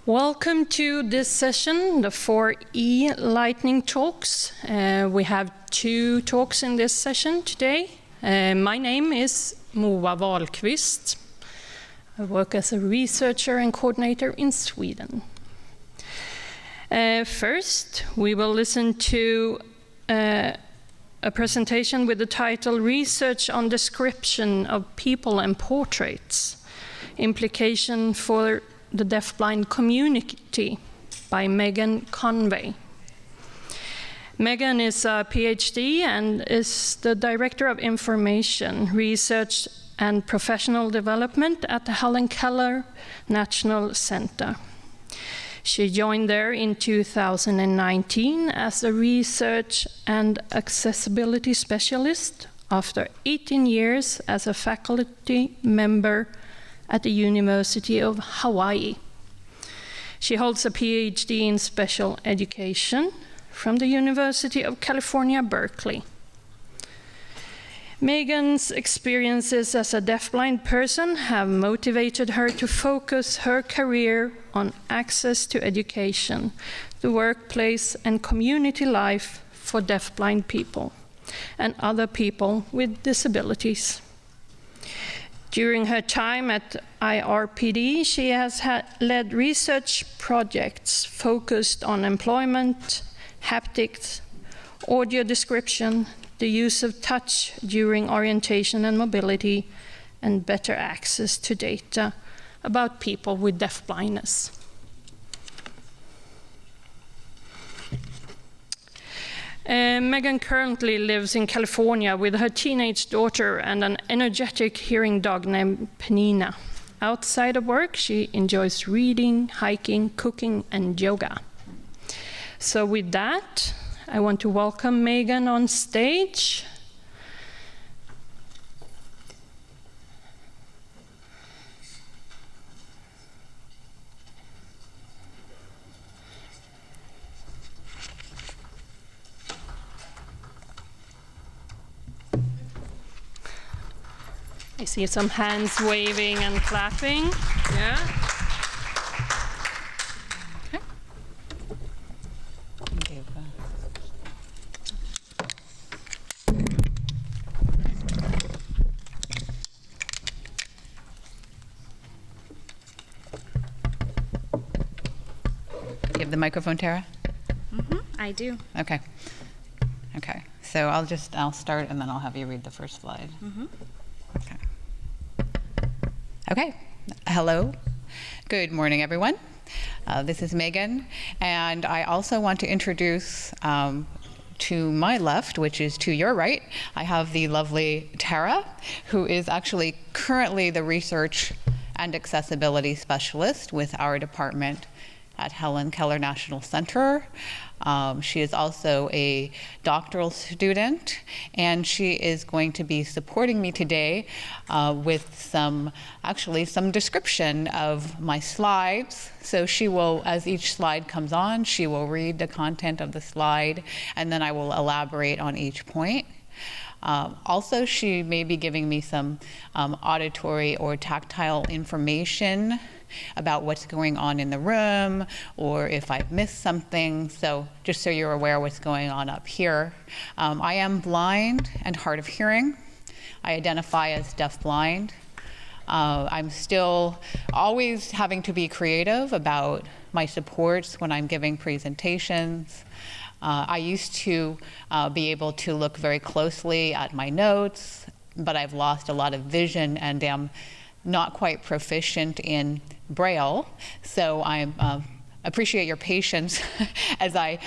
Welcome to this session, the 4E Lightning Talks. We have 2 talks in this session today. My name is Moa Wahlqvist. I work as a researcher and coordinator in Sweden. First, we will listen to a presentation with the title Research on Description of People and Portraits, Implication for the Deafblind Community by Megan Conway. Megan is a PhD and is the Director of Information, Research and Professional Development at the Helen Keller National Center. She joined there in 2019 as a research and accessibility specialist after 18 years as a faculty member at the University of Hawaii. She holds a PhD in special education from the University of California, Berkeley. Megan's experiences as a deafblind person have motivated her to focus her career on access to education, the workplace, and community life for deafblind people and other people with disabilities. During her time at IRPD, she has led research projects focused on employment, haptics, audio description, the use of touch during orientation and mobility, and better access to data about people with deafblindness. Megan currently lives in California with her teenage daughter and an energetic hearing dog named Penina. Outside of work, she enjoys reading, hiking, cooking, and yoga. So with that, I want to welcome Megan on stage. I see some hands waving and clapping. Yeah. Okay. You have the microphone, Tara? I do. Okay. Okay. So I'll start and then I'll have you read the first slide. Okay. Okay. Hello. Good morning, everyone. This is Megan, and I also want to introduce to my left, which is to your right, I have the lovely Tara, who is actually currently the research and accessibility specialist with our department at Helen Keller National Center. She is also a doctoral student, and she is going to be supporting me today with some description of my slides. So she will, as each slide comes on, she will read the content of the slide, and then I will elaborate on each point. Also, she may be giving me some auditory or tactile information about what's going on in the room, or if I've missed something, so just so you're aware what's going on up here. I am blind and hard of hearing. I identify as deafblind. I'm still always having to be creative about my supports when I'm giving presentations. I used to be able to look very closely at my notes, but I've lost a lot of vision and am not quite proficient in Braille, so I appreciate your patience as I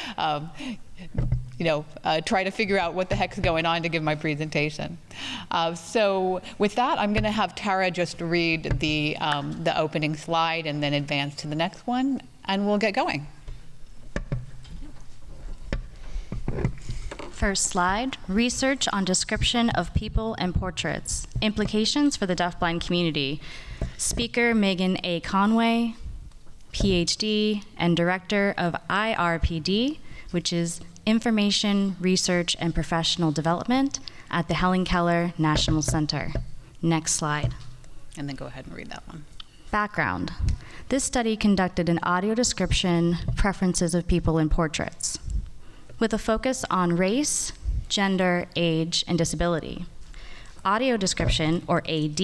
try to figure out what the heck's going on to give my presentation. So with that, I'm going to have Tara just read the opening slide and then advance to the next one, and we'll get going. First slide, research on description of people and portraits, implications for the deafblind community. Speaker Megan A. Conway, PhD and Director of IRPD, which is Information, Research, and Professional Development at the Helen Keller National Center. Next slide. And then go ahead and read that one. Background. This study conducted an audio description, preferences of people in portraits, with a focus on race, gender, age, and disability. Audio description, or AD,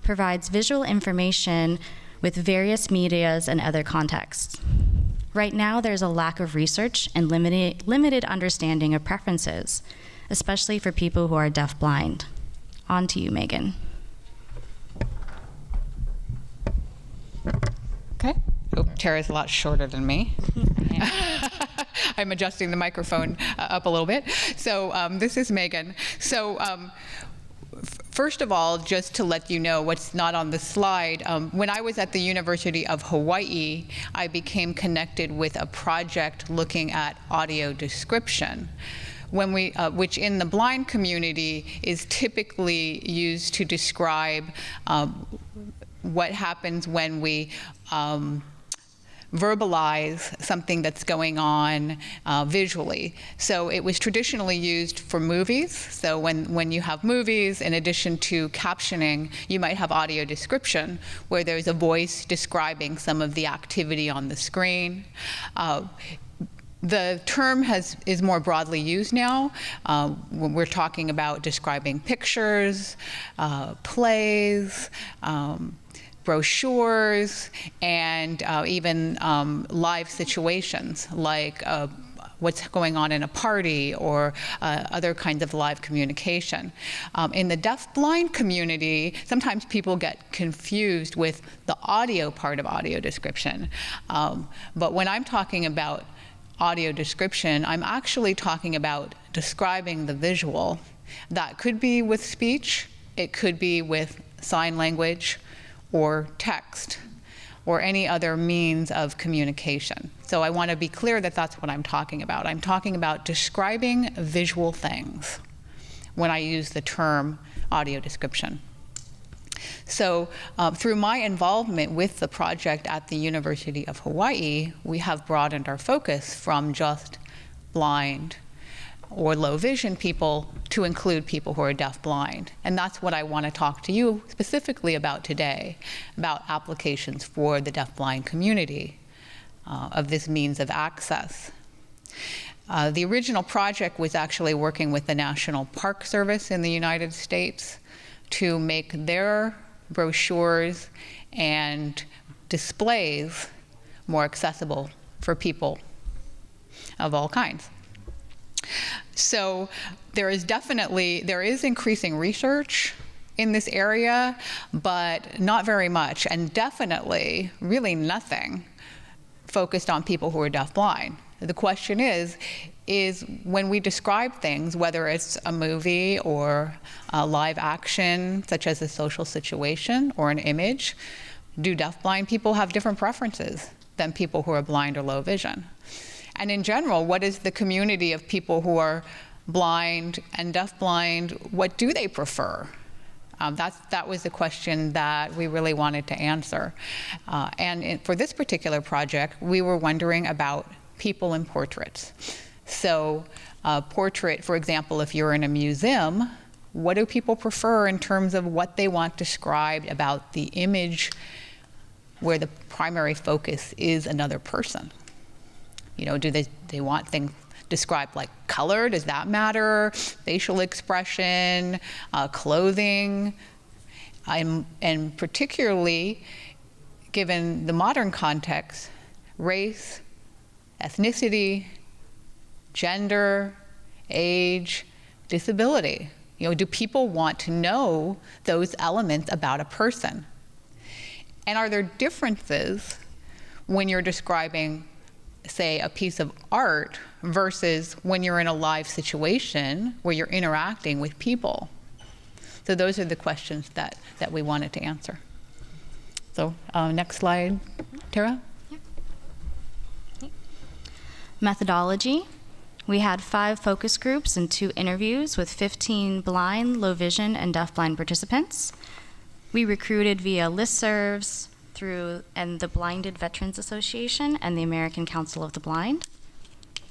provides visual information with various medias and other contexts. Right now, there's a lack of research and limited understanding of preferences, especially for people who are deafblind. On to you, Megan. Okay. Oh, Tara's a lot shorter than me. I'm adjusting the microphone up a little bit. So this is Megan. So first of all, just to let you know what's not on the slide, when I was at the University of Hawaii, I became connected with a project looking at audio description, which in the blind community is typically used to describe what happens when we verbalize something that's going on visually. So it was traditionally used for movies. So when you have movies, in addition to captioning, you might have audio description, where there's a voice describing some of the activity on the screen. The term is more broadly used now when we're talking about describing pictures, plays, brochures, and even live situations like what's going on in a party or other kinds of live communication. In the deafblind community, sometimes people get confused with the audio part of audio description. But when I'm talking about audio description, I'm actually talking about describing the visual. That could be with speech, it could be with sign language, or text, or any other means of communication. So I want to be clear that that's what I'm talking about. I'm talking about describing visual things when I use the term audio description. So through my involvement with the project at the University of Hawaii, we have broadened our focus from just blind or low vision people to include people who are deafblind. And that's what I want to talk to you specifically about today, about applications for the deafblind community of this means of access. The original project was actually working with the National Park Service in the United States to make their brochures and displays more accessible for people of all kinds. So there is increasing research in this area, but not very much, and definitely really nothing focused on people who are deafblind. The question is when we describe things, whether it's a movie or a live action, such as a social situation or an image, do deafblind people have different preferences than people who are blind or low vision? And in general, what is the community of people who are blind and deafblind, what do they prefer? That was the question that we really wanted to answer. For this particular project, we were wondering about people in portraits. So portrait, for example, if you're in a museum, what do people prefer in terms of what they want described about the image where the primary focus is another person? You know, do they want things described like color? Does that matter? Facial expression, clothing, and particularly given the modern context, race, ethnicity, gender, age, disability. You know, do people want to know those elements about a person? And are there differences when you're describing, say, a piece of art versus when you're in a live situation where you're interacting with people? So those are the questions that we wanted to answer. So next slide, Tara. Yep. Methodology. We had 5 focus groups and 2 interviews with 15 blind, low vision, and deafblind participants. We recruited via listservs and the Blinded Veterans Association and the American Council of the Blind.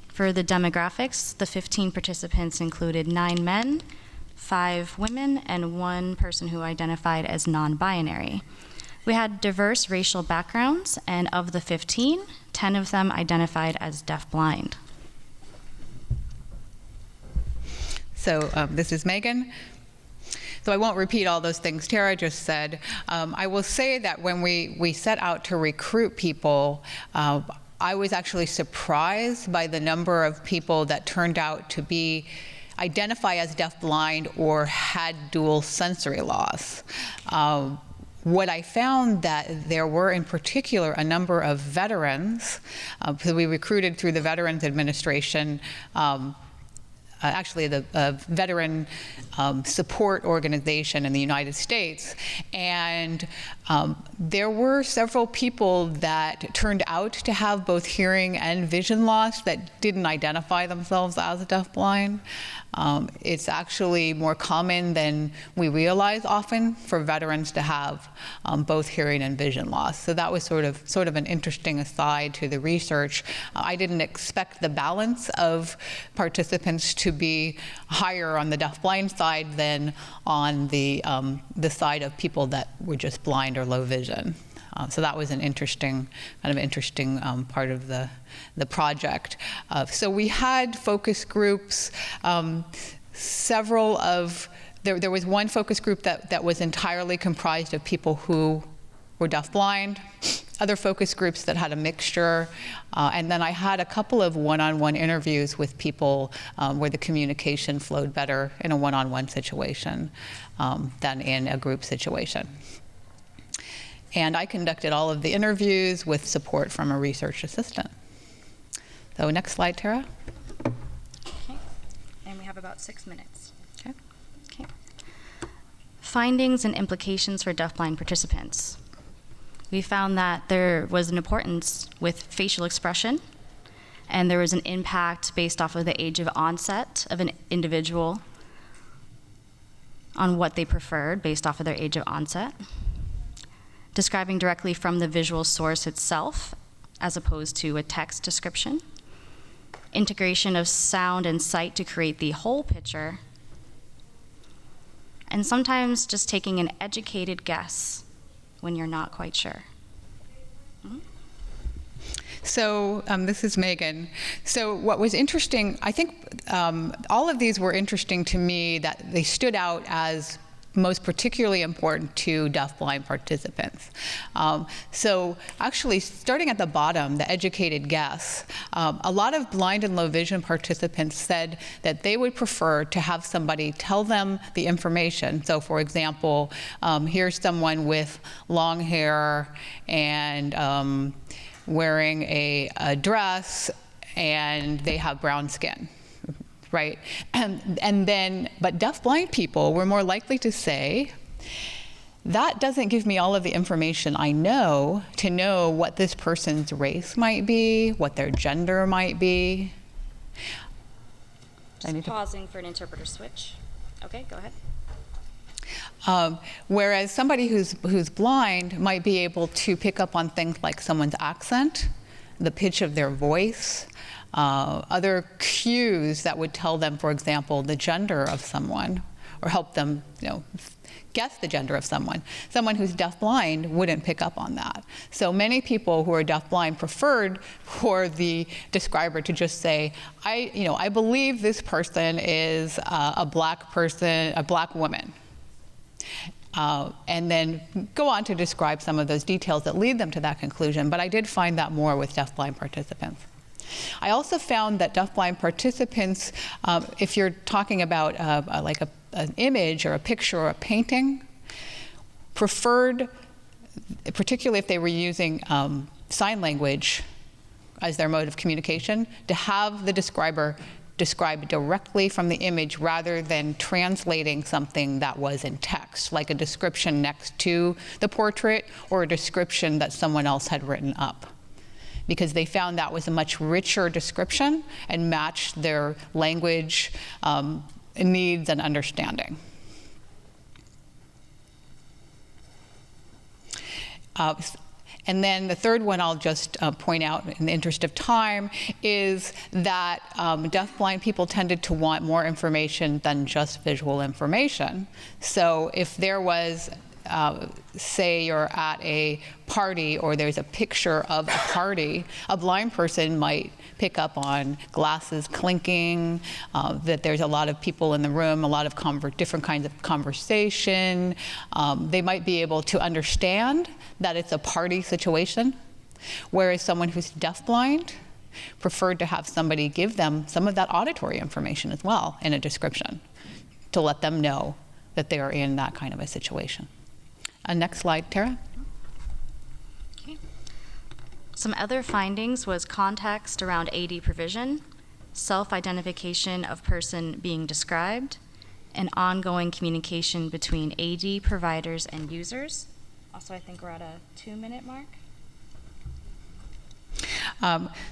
For the demographics, the 15 participants included 9 men, 5 women, and 1 person who identified as non-binary. We had diverse racial backgrounds, and of the 15, 10 of them identified as deafblind. So this is Megan. So I won't repeat all those things Tara just said. I will say that when we set out to recruit people, I was actually surprised by the number of people that turned out to identify as deafblind or had dual sensory loss. What I found that there were in particular a number of veterans, so we recruited through the Veterans Administration, actually the veteran support organization in the United States, and there were several people that turned out to have both hearing and vision loss that didn't identify themselves as deafblind. It's actually more common than we realize often for veterans to have both hearing and vision loss. So that was sort of an interesting aside to the research. I didn't expect the balance of participants to be higher on the deafblind side than on the side of people that were just blind or low vision. So that was an interesting part of the project. So we had focus groups. There was one focus group that was entirely comprised of people who were deafblind, other focus groups that had a mixture, and then I had a couple of one-on-one interviews with people where the communication flowed better in a one-on-one situation than in a group situation. And I conducted all of the interviews with support from a research assistant. So next slide, Tara. Okay. And we have about 6 minutes. Okay. Okay. Findings and implications for deafblind participants. We found that there was an importance with facial expression, and there was an impact based off of the age of onset of an individual on what they preferred based off of their age of onset. Describing directly from the visual source itself as opposed to a text description. Integration of sound and sight to create the whole picture. And sometimes just taking an educated guess when you're not quite sure. Mm-hmm. So this is Megan. So what was interesting, I think all of these were interesting to me that they stood out as most particularly important to deafblind participants. So actually, starting at the bottom, the educated guess, a lot of blind and low vision participants said that they would prefer to have somebody tell them the information. So for example, here's someone with long hair and wearing a dress, and they have brown skin. Right, and then, but deafblind people were more likely to say, that doesn't give me all of the information I know to know what this person's race might be, what their gender might be. Just pausing for an interpreter switch. Okay, go ahead. Whereas somebody who's blind might be able to pick up on things like someone's accent, the pitch of their voice, other cues that would tell them, for example, the gender of someone, or help them, guess the gender of someone. Someone who's deafblind wouldn't pick up on that. So many people who are deafblind preferred for the describer to just say, I believe this person is a black person, a black woman. And then go on to describe some of those details that lead them to that conclusion. But I did find that more with deafblind participants. I also found that deafblind participants, if you're talking about an image or a picture or a painting, preferred, particularly if they were using sign language as their mode of communication, to have the describer describe directly from the image rather than translating something that was in text, like a description next to the portrait or a description that someone else had written up, because they found that was a much richer description and matched their language needs and understanding. And then the third one I'll just point out in the interest of time is that deafblind people tended to want more information than just visual information. So if there was say you're at a party or there's a picture of a party, a blind person might pick up on glasses clinking, that there's a lot of people in the room, a lot of different kinds of conversation. They might be able to understand that it's a party situation, whereas someone who's deafblind preferred to have somebody give them some of that auditory information as well in a description to let them know that they are in that kind of a situation. Next slide, Tara. Okay. Some other findings was context around AD provision, self-identification of person being described, and ongoing communication between AD providers and users. Also, I think we're at a 2-minute mark.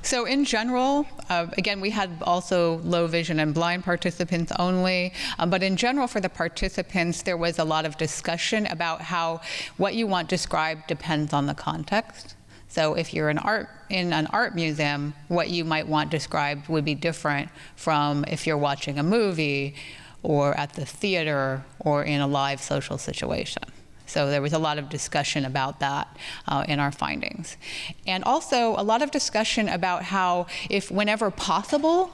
So in general, again, we had also low vision and blind participants only, but in general for the participants, there was a lot of discussion about how what you want described depends on the context. So if you're in an art museum, what you might want described would be different from if you're watching a movie or at the theater or in a live social situation. So there was a lot of discussion about that in our findings. And also a lot of discussion about how, if whenever possible,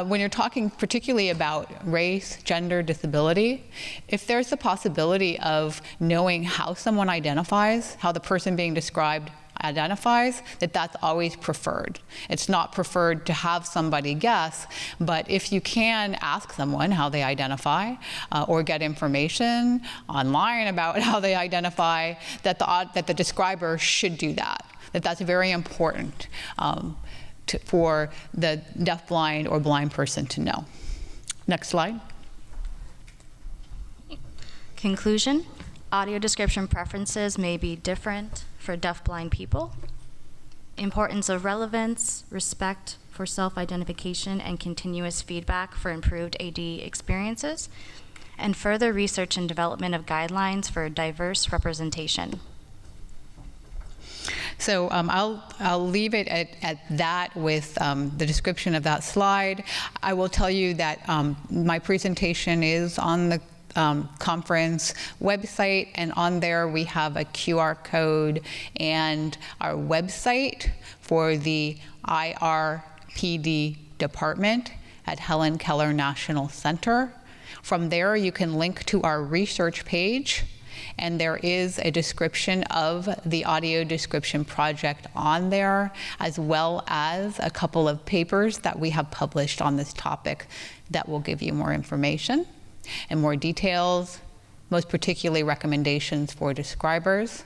when you're talking particularly about race, gender, disability, if there's the possibility of knowing how someone identifies, how the person being described identifies, that's always preferred. It's not preferred to have somebody guess, but if you can ask someone how they identify or get information online about how they identify, that the describer should do that. That's very important for the deafblind or blind person to know. Next slide. Conclusion. Audio description preferences may be different for deafblind people. Importance of relevance, respect for self-identification, and continuous feedback for improved AD experiences, and further research and development of guidelines for diverse representation. So I'll leave it at that with the description of that slide. I will tell you that my presentation is on the conference website, and on there we have a QR code and our website for the IRPD department at Helen Keller National Center. From there you can link to our research page, and there is a description of the audio description project on there, as well as a couple of papers that we have published on this topic that will give you more information and more details, most particularly recommendations for describers.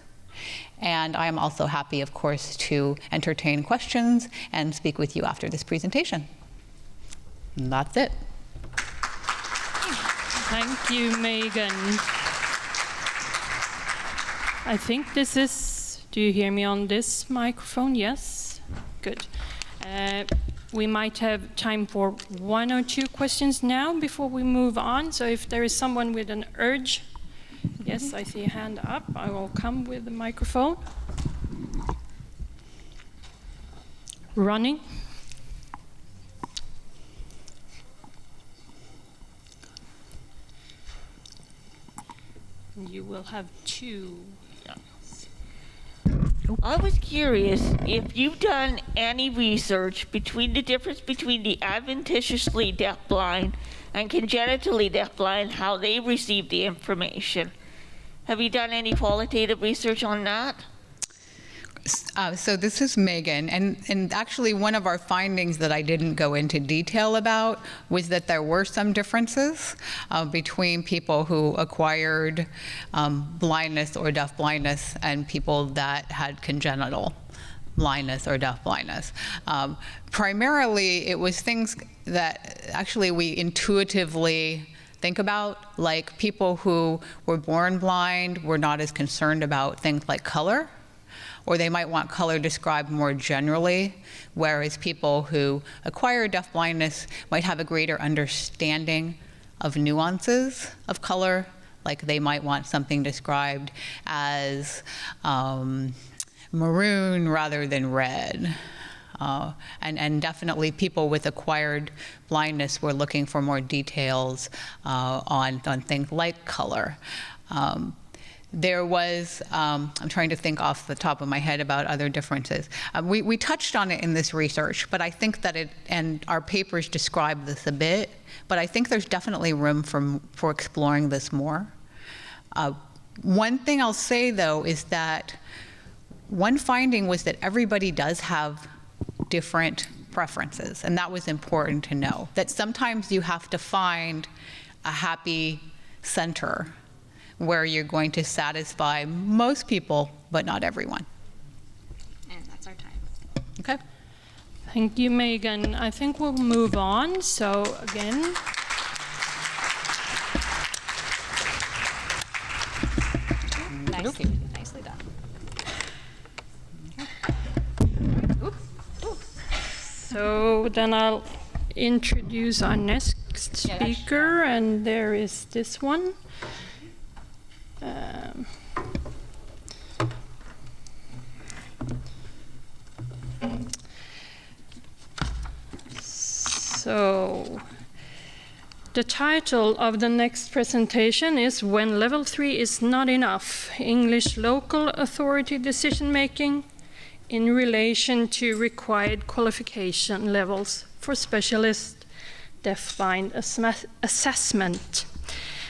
And I am also happy, of course, to entertain questions and speak with you after this presentation. And that's it. Thank you, Megan. I think this is, do you hear me on this microphone? Yes? Good. We might have time for 1 or 2 questions now before we move on. So if there is someone with an urge, yes, I see a hand up. I will come with the microphone. Running. You will have 2. I was curious if you've done any research between the difference between the adventitiously deafblind and congenitally deafblind, how they receive the information. Have you done any qualitative research on that? So this is Megan, and actually one of our findings that I didn't go into detail about was that there were some differences between people who acquired blindness or deafblindness and people that had congenital blindness or deafblindness. Primarily, it was things that actually we intuitively think about, like people who were born blind were not as concerned about things like color, or they might want color described more generally, whereas people who acquire deafblindness might have a greater understanding of nuances of color, like they might want something described as maroon rather than red. And definitely people with acquired blindness were looking for more details on things like color. there was, I'm trying to think off the top of my head about other differences. We touched on it in this research, but I think that and our papers describe this a bit, but I think there's definitely room for exploring this more. One thing I'll say, though, is that one finding was that everybody does have different preferences, and that was important to know, that sometimes you have to find a happy center where you're going to satisfy most people, but not everyone. And that's our time. Okay. Thank you, Megan. I think we'll move on. So again, Nicely done. so then I'll introduce our next speaker, and there is this one. So the title of the next presentation is When Level 3 is Not Enough, English Local Authority Decision Making in Relation to Required Qualification Levels for Specialist Deafblind Assessment.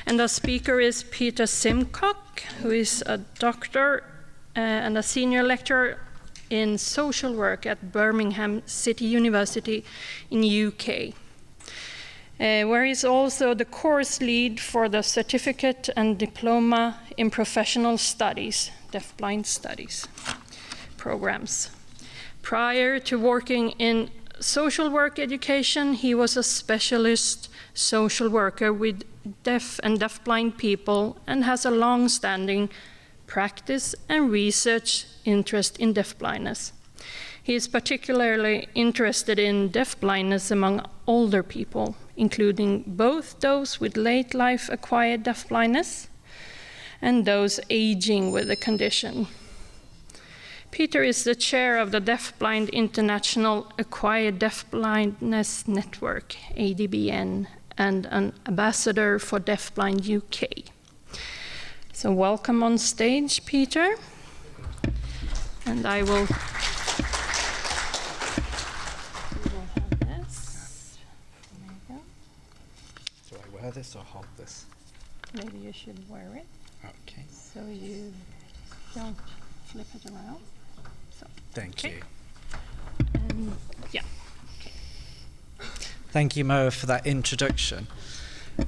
And the speaker is Peter Simcock, who is a doctor and a senior lecturer in social work at Birmingham City University in UK, where he's also the course lead for the certificate and diploma in professional studies, deafblind studies programs. Prior to working in social work education, he was a specialist social worker with deaf and deafblind people and has a long-standing practice and research interest in deafblindness. He is particularly interested in deafblindness among older people, including both those with late life acquired deafblindness and those aging with the condition. Peter is the chair of the Deafblind International Acquired Deafblindness Network, ADBN, and an ambassador for Deafblind UK. So welcome on stage, Peter. And I will have this. There you go. Do I wear this or hold this? Maybe you should wear it Okay. so you don't flip it around. So, Thank you. and yeah. Thank you, Mo, for that introduction.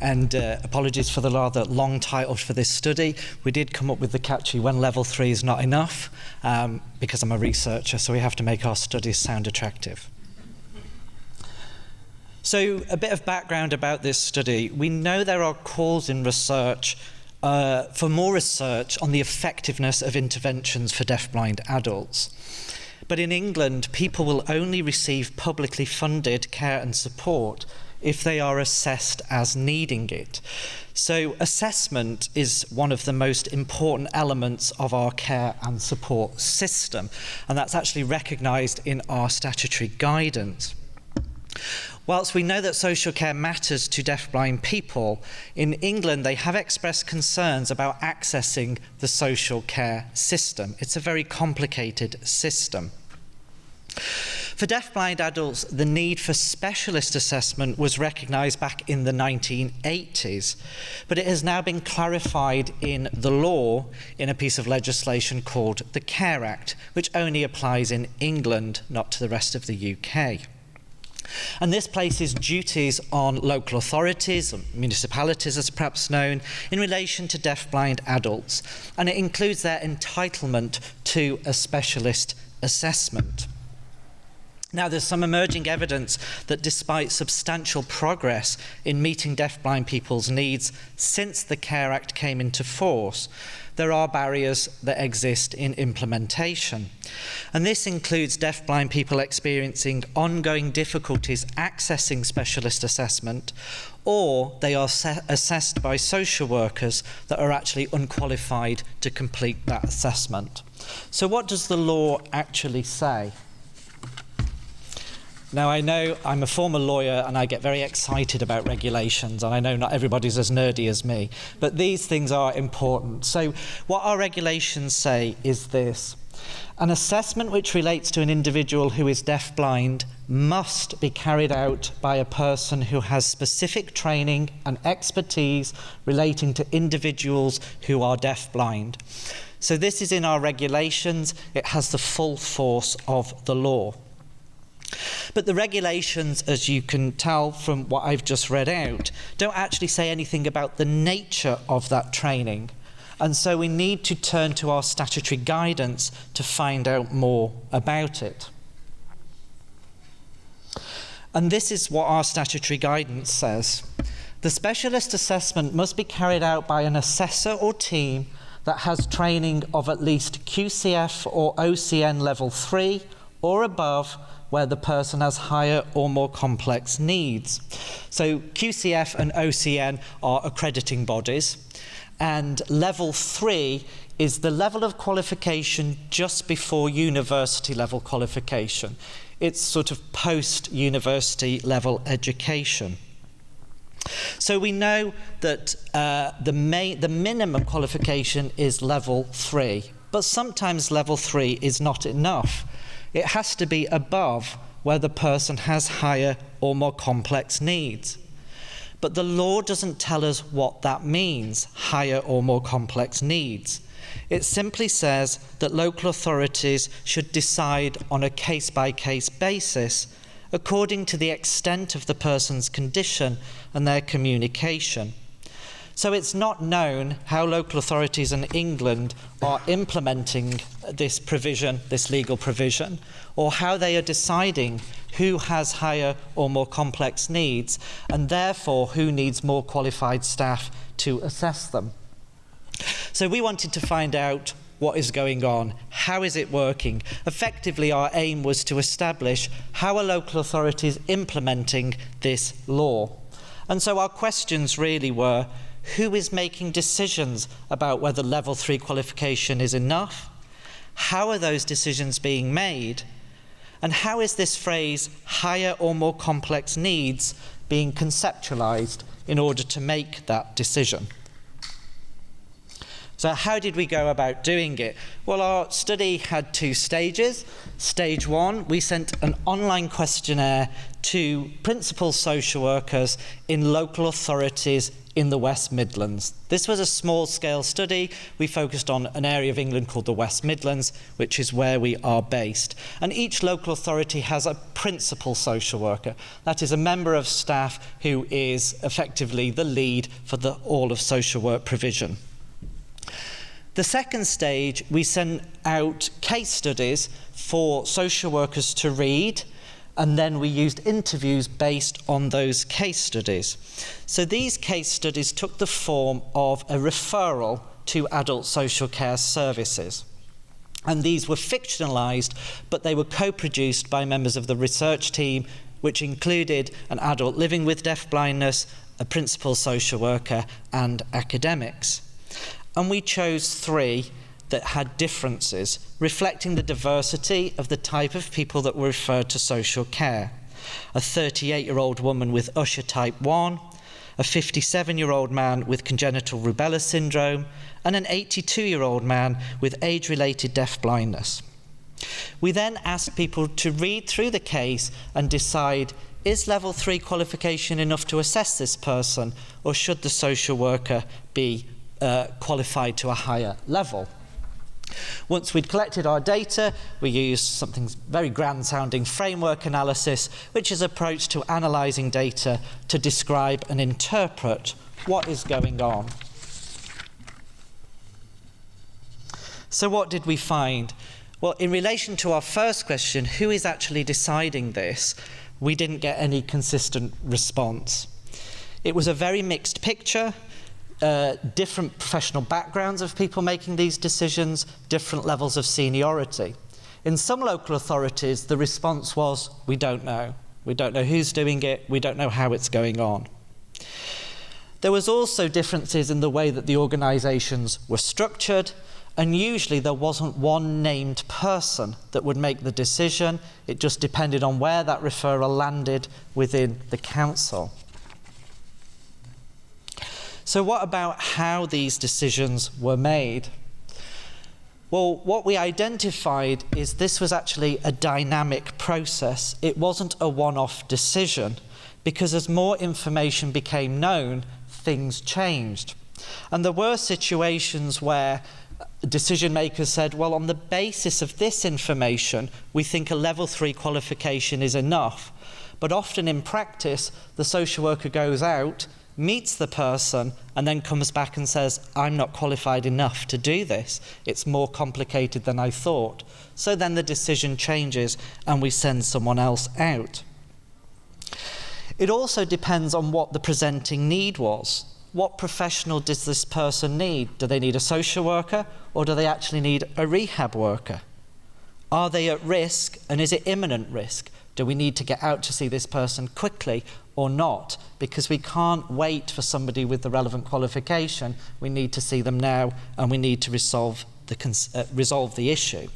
And apologies for the rather long title for this study. We did come up with the catchy When Level 3 is Not Enough, because I'm a researcher, so we have to make our studies sound attractive. So a bit of background about this study. We know there are calls in research for more research on the effectiveness of interventions for deafblind adults. But in England, people will only receive publicly funded care and support if they are assessed as needing it. So assessment is one of the most important elements of our care and support system, and that's actually recognised in our statutory guidance. Whilst we know that social care matters to deafblind people, in England they have expressed concerns about accessing the social care system. It's a very complicated system. For deafblind adults, the need for specialist assessment was recognised back in the 1980s, but it has now been clarified in the law in a piece of legislation called the Care Act, which only applies in England, not to the rest of the UK. And this places duties on local authorities, or municipalities as perhaps known, in relation to deafblind adults, and it includes their entitlement to a specialist assessment. Now, there's some emerging evidence that despite substantial progress in meeting deafblind people's needs since the Care Act came into force, there are barriers that exist in implementation. And this includes deafblind people experiencing ongoing difficulties accessing specialist assessment, or they are assessed by social workers that are actually unqualified to complete that assessment. So what does the law actually say? Now, I know I'm a former lawyer and I get very excited about regulations, and I know not everybody's as nerdy as me, but these things are important. So what our regulations say is this: an assessment which relates to an individual who is deafblind must be carried out by a person who has specific training and expertise relating to individuals who are deafblind. So this is in our regulations. It has the full force of the law. But the regulations, as you can tell from what I've just read out, don't actually say anything about the nature of that training. And so we need to turn to our statutory guidance to find out more about it. And this is what our statutory guidance says. The specialist assessment must be carried out by an assessor or team that has training of at least QCF or OCN level 3 or above, where the person has higher or more complex needs. So QCF and OCN are accrediting bodies, and level 3 is the level of qualification just before university level qualification. It's sort of post-university level education. So we know that the minimum qualification is level 3, but sometimes level 3 is not enough. It has to be above, where the person has higher or more complex needs. But the law doesn't tell us what that means, higher or more complex needs. It simply says that local authorities should decide on a case-by-case basis according to the extent of the person's condition and their communication. So it's not known how local authorities in England are implementing this provision, this legal provision, or how they are deciding who has higher or more complex needs, and therefore who needs more qualified staff to assess them. So we wanted to find out what is going on, how is it working. Effectively, our aim was to establish how are local authorities implementing this law. And so our questions really were, who is making decisions about whether level 3 qualification is enough? How are those decisions being made? And how is this phrase, higher or more complex needs, being conceptualized in order to make that decision? So how did we go about doing it? Well, our study had 2 stages. Stage 1, we sent an online questionnaire to principal social workers in local authorities in the West Midlands. This was a small-scale study. We focused on an area of England called the West Midlands, which is where we are based. And each local authority has a principal social worker. That is a member of staff who is effectively the lead for all of social work provision. The second stage, we sent out case studies for social workers to read, and then we used interviews based on those case studies. So these case studies took the form of a referral to adult social care services. And these were fictionalised, but they were co-produced by members of the research team, which included an adult living with deafblindness, a principal social worker, and academics. And we chose 3 that had differences, reflecting the diversity of the type of people that were referred to social care. A 38-year-old woman with Usher type 1, a 57-year-old man with congenital rubella syndrome, and an 82-year-old man with age-related deafblindness. We then asked people to read through the case and decide, is level 3 qualification enough to assess this person, or should the social worker be qualified to a higher level? Once we'd collected our data, we used something very grand-sounding, framework analysis, which is an approach to analysing data to describe and interpret what is going on. So what did we find? Well, in relation to our first question, who is actually deciding this, we didn't get any consistent response. It was a very mixed picture. Different professional backgrounds of people making these decisions, different levels of seniority. In some local authorities, the response was, we don't know. We don't know who's doing it. We don't know how it's going on. There was also differences in the way that the organisations were structured, And usually there wasn't one named person that would make the decision. It just depended on where that referral landed within the council. So what about how these decisions were made? Well, what we identified is this was actually a dynamic process. It wasn't a one-off decision, because as more information became known, things changed. And there were situations where decision makers said, well, on the basis of this information, we think a level 3 qualification is enough. But often in practice, the social worker goes out, meets the person, and then comes back and says, I'm not qualified enough to do this. It's more complicated than I thought. So then the decision changes and we send someone else out. It also depends on what the presenting need was. What professional does this person need? Do they need a social worker, or do they actually need a rehab worker? Are they at risk, and is it imminent risk? Do we need to get out to see this person quickly or not? Because we can't wait for somebody with the relevant qualification. We need to see them now, and we need to resolve the issue.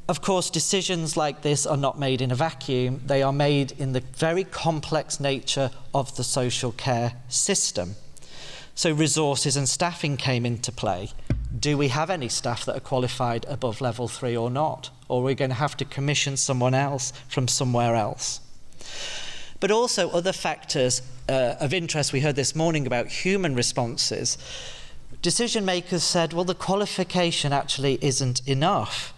Of course, decisions like this are not made in a vacuum. They are made in the very complex nature of the social care system. So resources and staffing came into play. Do we have any staff that are qualified above level 3 or not? Or are we going to have to commission someone else from somewhere else? But also other factors of interest. We heard this morning about human responses. Decision makers said, well, the qualification actually isn't enough.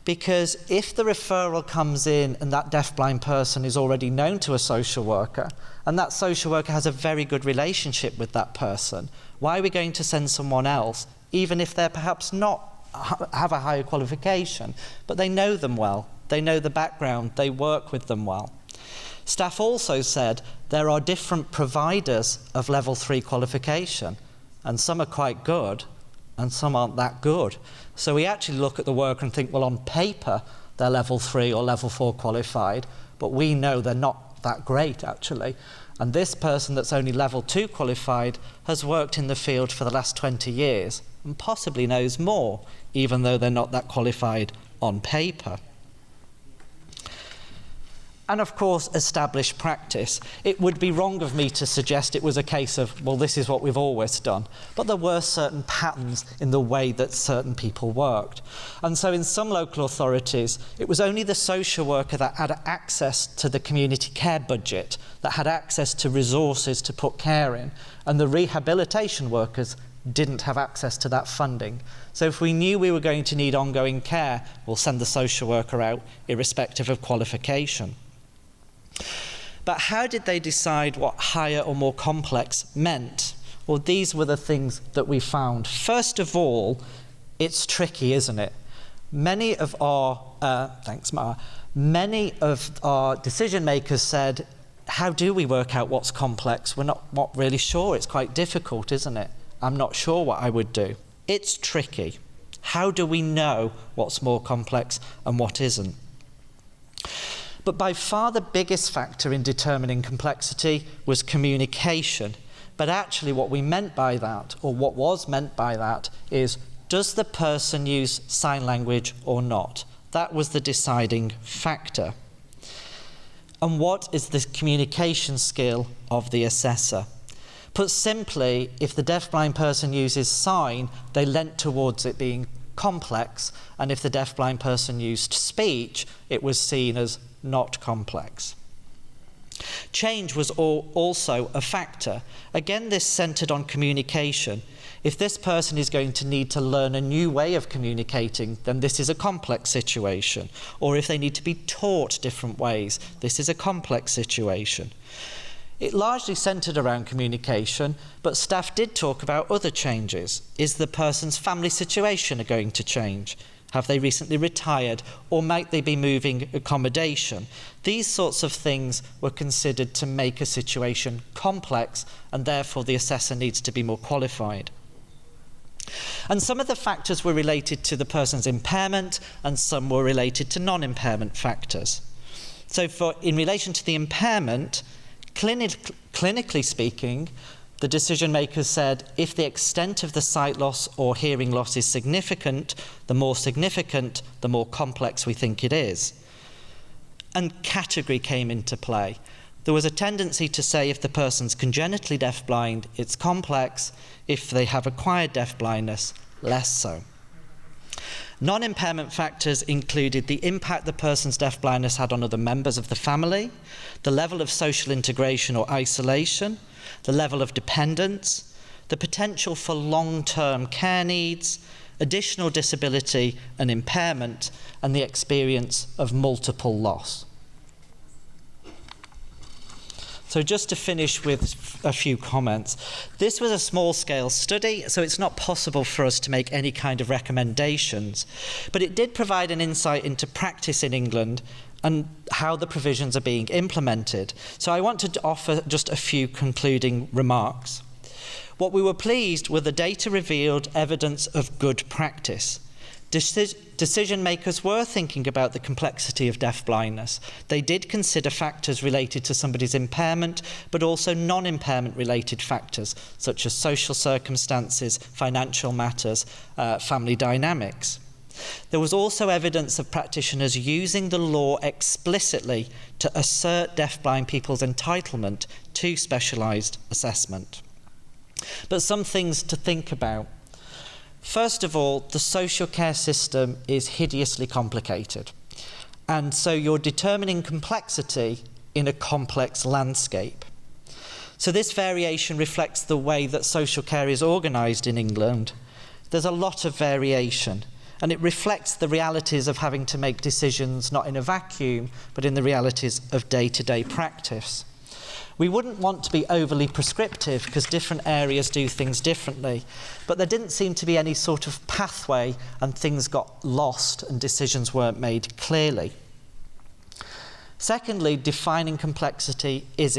Because if the referral comes in and that deafblind person is already known to a social worker, and that social worker has a very good relationship with that person, why are we going to send someone else, even if they're perhaps not have a higher qualification, but they know them well, they know the background, they work with them well. Staff also said there are different providers of level 3 qualification, and some are quite good, and some aren't that good. So we actually look at the worker and think, well, on paper, they're level 3 or level 4 qualified, but we know they're not that great, actually. And this person that's only level 2 qualified has worked in the field for the last 20 years and possibly knows more, even though they're not that qualified on paper. And of course, established practice. It would be wrong of me to suggest it was a case of, well, this is what we've always done. But there were certain patterns in the way that certain people worked. And so in some local authorities, it was only the social worker that had access to the community care budget, that had access to resources to put care in. And the rehabilitation workers didn't have access to that funding. So if we knew we were going to need ongoing care, we'll send the social worker out, irrespective of qualification. But how did they decide what higher or more complex meant? Well, these were the things that we found. First of all, it's tricky, isn't it? Many of our decision makers said, how do we work out what's complex? We're not really sure. It's quite difficult, isn't it? I'm not sure what I would do. It's tricky. How do we know what's more complex and what isn't? But by far the biggest factor in determining complexity was communication. But actually what we meant by that, or what was meant by that, is does the person use sign language or not? That was the deciding factor. And what is the communication skill of the assessor? Put simply, if the deafblind person uses sign, they leant towards it being complex, and if the deafblind person used speech, it was seen as not complex. Change was also a factor. Again, this centered on communication. If this person is going to need to learn a new way of communicating, then this is a complex situation. Or if they need to be taught different ways, this is a complex situation. It largely centered around communication, but staff did talk about other changes. Is the person's family situation going to change? Have they recently retired? Or might they be moving accommodation? These sorts of things were considered to make a situation complex, and therefore the assessor needs to be more qualified. And some of the factors were related to the person's impairment, and some were related to non-impairment factors. So in relation to the impairment, clinically speaking, the decision makers said, if the extent of the sight loss or hearing loss is significant, the more complex we think it is. And category came into play. There was a tendency to say if the person's congenitally deafblind, it's complex. If they have acquired deafblindness, less so. Non-impairment factors included the impact the person's deafblindness had on other members of the family, the level of social integration or isolation, the level of dependence, the potential for long-term care needs, additional disability and impairment, and the experience of multiple loss. So just to finish with a few comments. This was a small-scale study, so it's not possible for us to make any kind of recommendations, but it did provide an insight into practice in England and how the provisions are being implemented. So I want to offer just a few concluding remarks. What we were pleased with, the data revealed evidence of good practice. Decision makers were thinking about the complexity of deafblindness. They did consider factors related to somebody's impairment, but also non-impairment related factors, such as social circumstances, financial matters, family dynamics. There was also evidence of practitioners using the law explicitly to assert deafblind people's entitlement to specialised assessment. But some things to think about. First of all, the social care system is hideously complicated. And so you're determining complexity in a complex landscape. So this variation reflects the way that social care is organised in England. There's a lot of variation. And it reflects the realities of having to make decisions not in a vacuum, but in the realities of day-to-day practice. We wouldn't want to be overly prescriptive because different areas do things differently, but there didn't seem to be any sort of pathway and things got lost and decisions weren't made clearly. Secondly, defining complexity is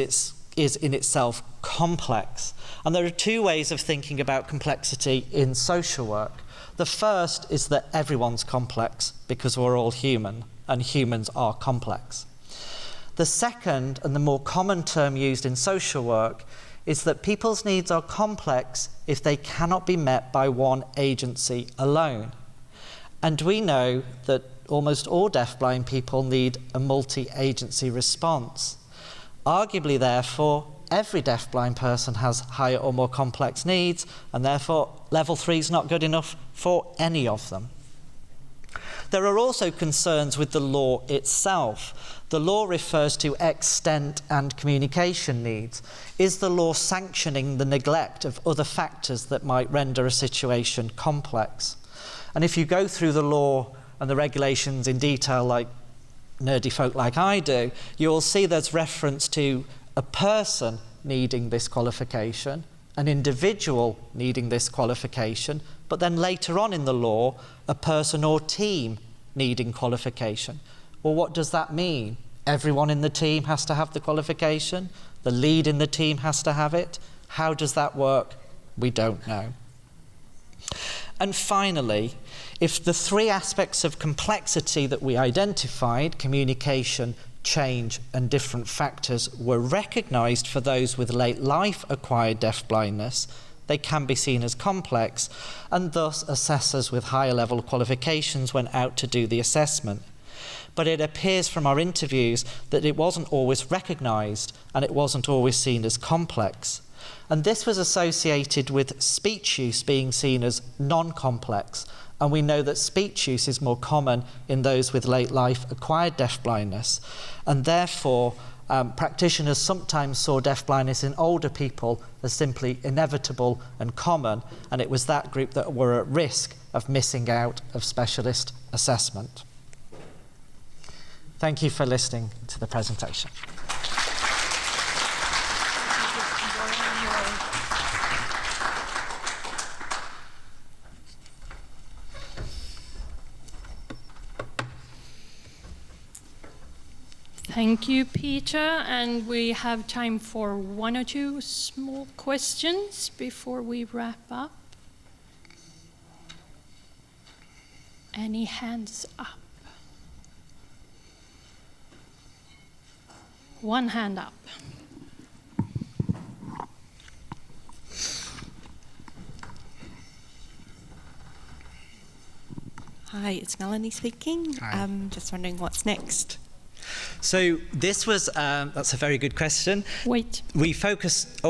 in itself complex. And there are two ways of thinking about complexity in social work. The first is that everyone's complex because we're all human, and humans are complex. The second, and the more common term used in social work, is that people's needs are complex if they cannot be met by one agency alone. And we know that almost all deafblind people need a multi-agency response. Arguably, therefore, every deafblind person has higher or more complex needs, and therefore level 3 is not good enough for any of them. There are also concerns with the law itself. The law refers to extent and communication needs. Is the law sanctioning the neglect of other factors that might render a situation complex? And if you go through the law and the regulations in detail, like nerdy folk like I do, you will see there's reference to a person needing this qualification, an individual needing this qualification, but then later on in the law, a person or team needing qualification. Well, what does that mean? Everyone in the team has to have the qualification? The lead in the team has to have it? How does that work? We don't know. And finally, if the three aspects of complexity that we identified, communication, change, and different factors, were recognised for those with late life acquired deafblindness, they can be seen as complex, and thus assessors with higher level qualifications went out to do the assessment. But it appears from our interviews that it wasn't always recognised and it wasn't always seen as complex. And this was associated with speech use being seen as non-complex, and we know that speech use is more common in those with late life acquired deafblindness, and therefore practitioners sometimes saw deafblindness in older people as simply inevitable and common, and it was that group that were at risk of missing out of specialist assessment. Thank you for listening to the presentation. Thank you, Peter. And we have time for one or two small questions before we wrap up. Any hands up? One hand up. Hi, it's Melanie speaking. Hi. I'm just wondering what's next. So this was, that's a very good question. Wait. We focused,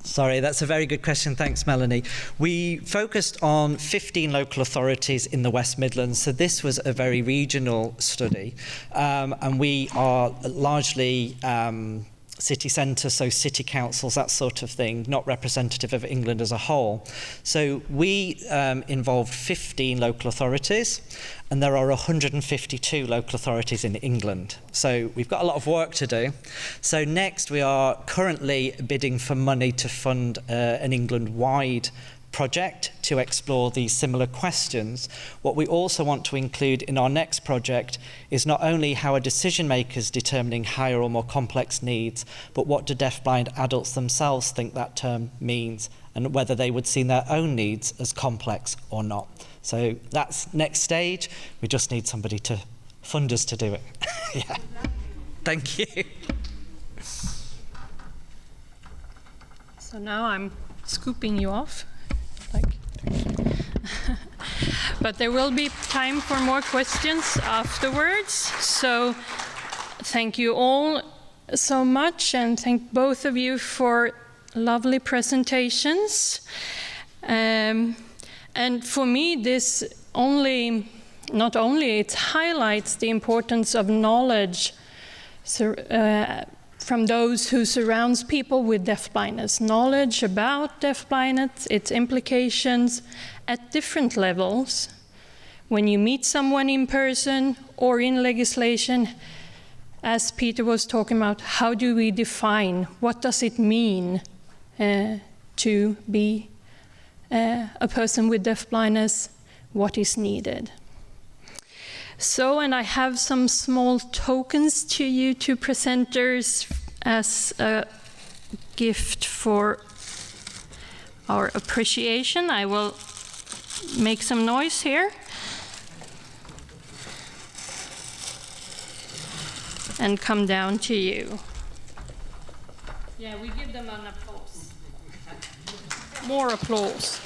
sorry, that's a very good question. Thanks, Melanie. We focused on 15 local authorities in the West Midlands. So this was a very regional study. And we are largely city centre, so city councils, that sort of thing, not representative of England as a whole. So we involved 15 local authorities, and there are 152 local authorities in England. So we've got a lot of work to do. So next, we are currently bidding for money to fund an England-wide project to explore these similar questions. What we also want to include in our next project is not only how are decision makers determining higher or more complex needs, but what do deafblind adults themselves think that term means, and whether they would see their own needs as complex or not. So that's next stage. We just need somebody to fund us to do it. Yeah. Thank you. So now I'm scooping you off. But there will be time for more questions afterwards. So thank you all so much, and thank both of you for lovely presentations. And for me, this not only it highlights the importance of knowledge from those who surrounds people with deafblindness, knowledge about deafblindness, its implications at different levels. When you meet someone in person or in legislation, as Peter was talking about, how do we define, what does it mean to be a person with deafblindness, what is needed. So, and I have some small tokens to you two presenters as a gift for our appreciation. I will make some noise here. And come down to you. Yeah, we give them an applause. More applause.